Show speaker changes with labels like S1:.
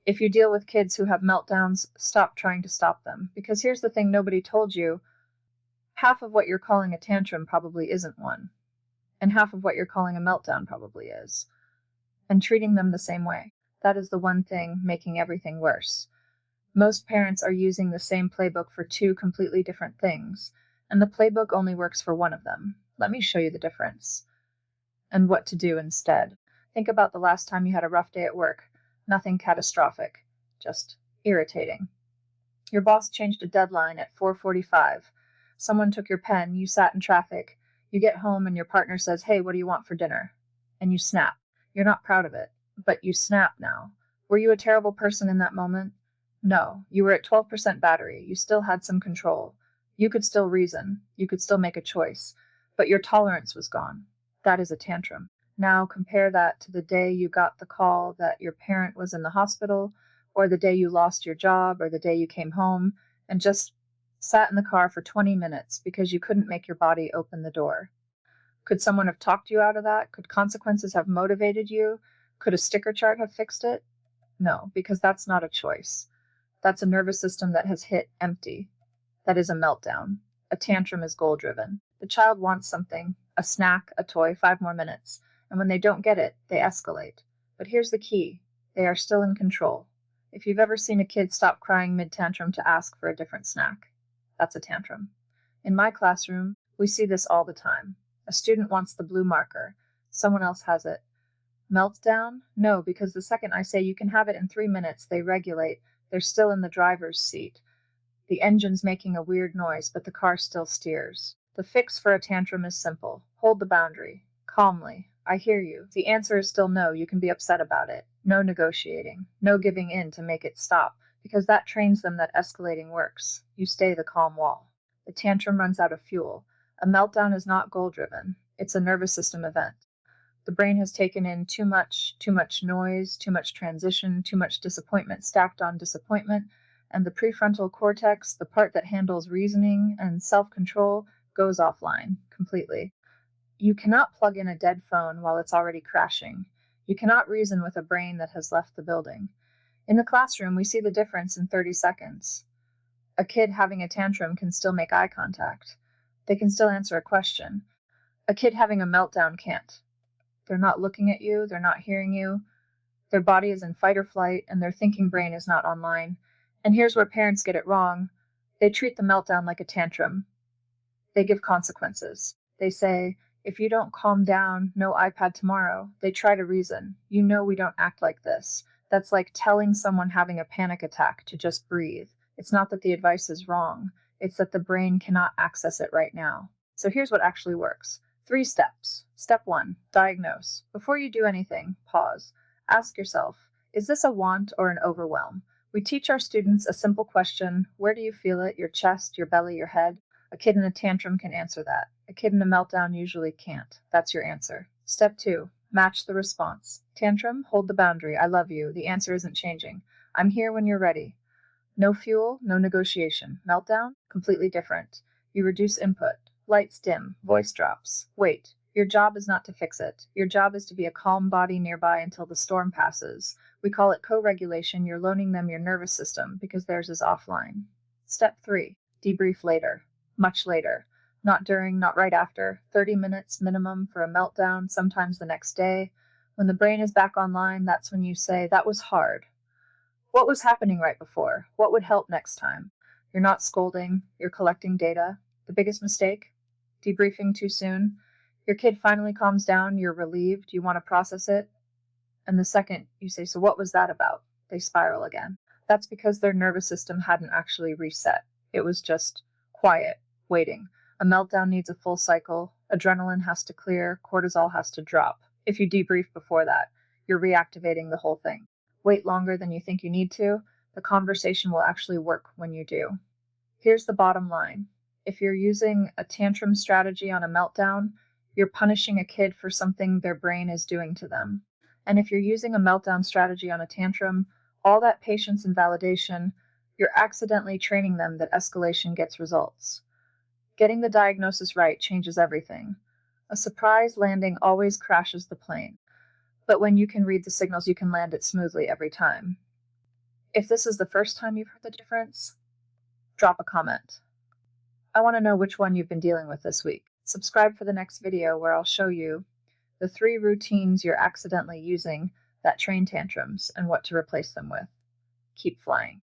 S1: If you deal with kids who have meltdowns, stop trying to stop them. Because here's the thing nobody told you: half of what you're calling a tantrum probably isn't one, and half of what you're calling a meltdown probably is. And treating them the same way. That is the one thing making everything worse. Most parents are using the same playbook for two completely different things, and the playbook only works for one of them. Let me show you the difference and what to do instead. Think about the last time you had a rough day at work. Nothing catastrophic, just irritating. Your boss changed a deadline at 4:45. Someone took your pen, you sat in traffic. You get home and your partner says, "Hey, what do you want for dinner?" And you snap. You're not proud of it, but you snap now. Were you a terrible person in that moment? No, you were at 12% battery. You still had some control. You could still reason. You could still make a choice. But your tolerance was gone. That is a tantrum. Now compare that to the day you got the call that your parent was in the hospital, or the day you lost your job, or the day you came home and just sat in the car for 20 minutes because you couldn't make your body open the door. Could someone have talked you out of that? Could consequences have motivated you? Could a sticker chart have fixed it? No, because that's not a choice. That's a nervous system that has hit empty. That is a meltdown. A tantrum is goal-driven. The child wants something, a snack, a toy, 5 more minutes. And when they don't get it, they escalate. But here's the key. They are still in control. If you've ever seen a kid stop crying mid-tantrum to ask for a different snack, that's a tantrum. In my classroom, we see this all the time. A student wants the blue marker. Someone else has it. Meltdown? No, because the second I say you can have it in 3 minutes, they regulate. They're still in the driver's seat. The engine's making a weird noise, but the car still steers. The fix for a tantrum is simple. Hold the boundary. Calmly. I hear you. The answer is still no. You can be upset about it. No negotiating. No giving in to make it stop, because that trains them that escalating works. You stay the calm wall. The tantrum runs out of fuel. A meltdown is not goal-driven. It's a nervous system event. The brain has taken in too much noise, too much transition, too much disappointment stacked on disappointment, and the prefrontal cortex, the part that handles reasoning and self-control, goes offline completely. You cannot plug in a dead phone while it's already crashing. You cannot reason with a brain that has left the building. In the classroom, we see the difference in 30 seconds. A kid having a tantrum can still make eye contact. They can still answer a question. A kid having a meltdown can't. They're not looking at you, they're not hearing you. Their body is in fight or flight, and their thinking brain is not online. And here's where parents get it wrong. They treat the meltdown like a tantrum. They give consequences. They say, if you don't calm down, no iPad tomorrow. They try to reason. You know we don't act like this. That's like telling someone having a panic attack to just breathe. It's not that the advice is wrong. It's that the brain cannot access it right now. So here's what actually works. 3 steps. Step 1, diagnose. Before you do anything, pause. Ask yourself, is this a want or an overwhelm? We teach our students a simple question: where do you feel it? Your chest, your belly, your head? A kid in a tantrum can answer that. A kid in a meltdown usually can't. That's your answer. Step 2, match the response. Tantrum, hold the boundary. I love you. The answer isn't changing. I'm here when you're ready. No fuel, no negotiation. Meltdown, completely different. You reduce input. Lights dim, voice drops. Wait. Your job is not to fix it. Your job is to be a calm body nearby until the storm passes. We call it co-regulation. You're loaning them your nervous system because theirs is offline. Step 3, debrief later. Much later. Not during, not right after. 30 minutes minimum for a meltdown, sometimes the next day. When the brain is back online, that's when you say, that was hard. What was happening right before? What would help next time? You're not scolding. You're collecting data. The biggest mistake? Debriefing too soon. Your kid finally calms down. You're relieved. You want to process it. And the second you say, so what was that about? They spiral again. That's because their nervous system hadn't actually reset. It was just quiet, waiting. A meltdown needs a full cycle. Adrenaline has to clear. Cortisol has to drop. If you debrief before that, you're reactivating the whole thing. Wait longer than you think you need to. The conversation will actually work when you do. Here's the bottom line. If you're using a tantrum strategy on a meltdown, you're punishing a kid for something their brain is doing to them. And if you're using a meltdown strategy on a tantrum, all that patience and validation, you're accidentally training them that escalation gets results. Getting the diagnosis right changes everything. A surprise landing always crashes the plane. But when you can read the signals, you can land it smoothly every time. If this is the first time you've heard the difference, drop a comment. I want to know which one you've been dealing with this week. Subscribe for the next video where I'll show you the 3 routines you're accidentally using that train tantrums and what to replace them with. Keep flying.